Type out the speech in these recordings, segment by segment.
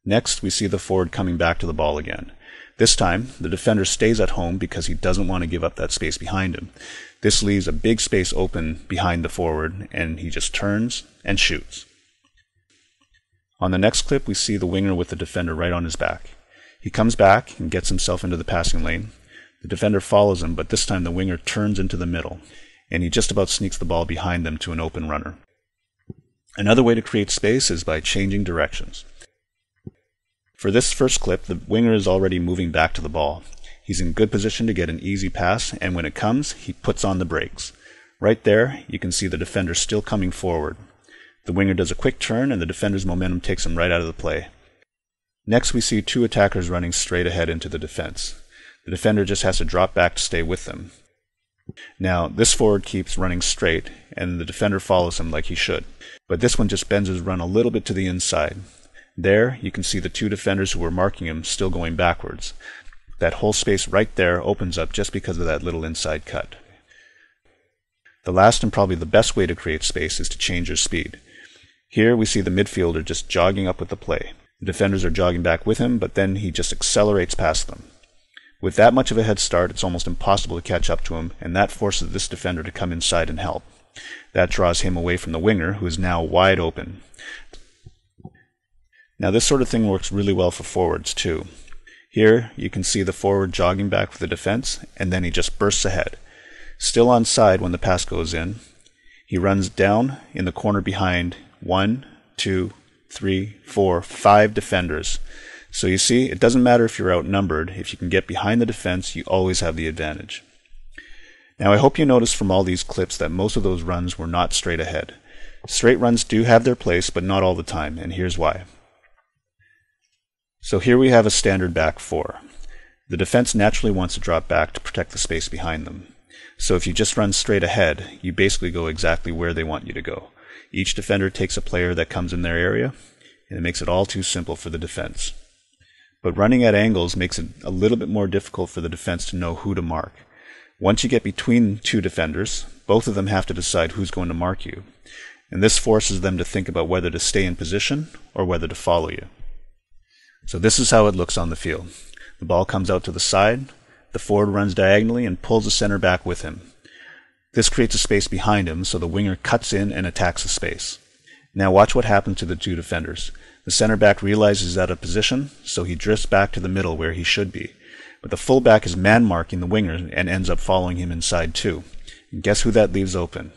Next, we see the forward coming back to the ball again. This time, the defender stays at home because he doesn't want to give up that space behind him. This leaves a big space open behind the forward, and he just turns and shoots. On the next clip, we see the winger with the defender right on his back. He comes back and gets himself into the passing lane. The defender follows him, but this time the winger turns into the middle, and he just about sneaks the ball behind them to an open runner. Another way to create space is by changing directions. For this first clip, the winger is already moving back to the ball. He's in good position to get an easy pass, and when it comes, he puts on the brakes. Right there, you can see the defender still coming forward. The winger does a quick turn, and the defender's momentum takes him right out of the play. Next, we see two attackers running straight ahead into the defense. The defender just has to drop back to stay with them. Now, this forward keeps running straight, and the defender follows him like he should. But this one just bends his run a little bit to the inside. There, you can see the two defenders who were marking him still going backwards. That whole space right there opens up just because of that little inside cut. The last and probably the best way to create space is to change your speed. Here we see the midfielder just jogging up with the play. The defenders are jogging back with him, but then he just accelerates past them. With that much of a head start, it's almost impossible to catch up to him, and that forces this defender to come inside and help. That draws him away from the winger, who is now wide open. Now this sort of thing works really well for forwards too. Here you can see the forward jogging back with the defense, and then he just bursts ahead. Still onside when the pass goes in, he runs down in the corner behind 1, 2, 3, 4, 5 defenders. So you see, it doesn't matter if you're outnumbered. If you can get behind the defense, you always have the advantage. Now I hope you noticed from all these clips that most of those runs were not straight ahead. Straight runs do have their place, but not all the time, and here's why. So here we have a standard back four. The defense naturally wants to drop back to protect the space behind them. So if you just run straight ahead, you basically go exactly where they want you to go. Each defender takes a player that comes in their area, and it makes it all too simple for the defense. But running at angles makes it a little bit more difficult for the defense to know who to mark. Once you get between two defenders, both of them have to decide who's going to mark you. And this forces them to think about whether to stay in position or whether to follow you. So this is how it looks on the field. The ball comes out to the side, the forward runs diagonally and pulls the center back with him. This creates a space behind him, so the winger cuts in and attacks the space. Now watch what happens to the two defenders. The center back realizes he's out of position, so he drifts back to the middle where he should be. But the fullback is man-marking the winger and ends up following him inside too. And guess who that leaves open?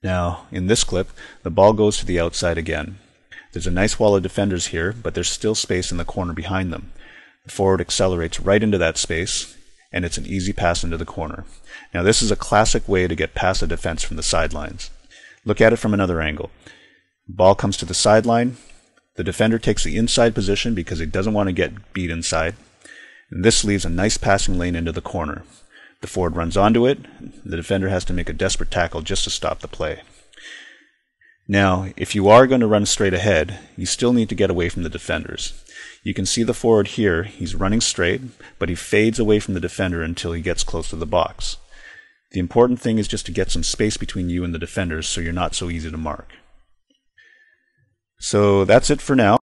Now, in this clip, the ball goes to the outside again. There's a nice wall of defenders here, but there's still space in the corner behind them. The forward accelerates right into that space, and it's an easy pass into the corner. Now this is a classic way to get past a defense from the sidelines. Look at it from another angle. Ball comes to the sideline. The defender takes the inside position because he doesn't want to get beat inside. And this leaves a nice passing lane into the corner. The forward runs onto it. The defender has to make a desperate tackle just to stop the play. Now, if you are going to run straight ahead, you still need to get away from the defenders. You can see the forward here. He's running straight, but he fades away from the defender until he gets close to the box. The important thing is just to get some space between you and the defenders so you're not so easy to mark. So that's it for now.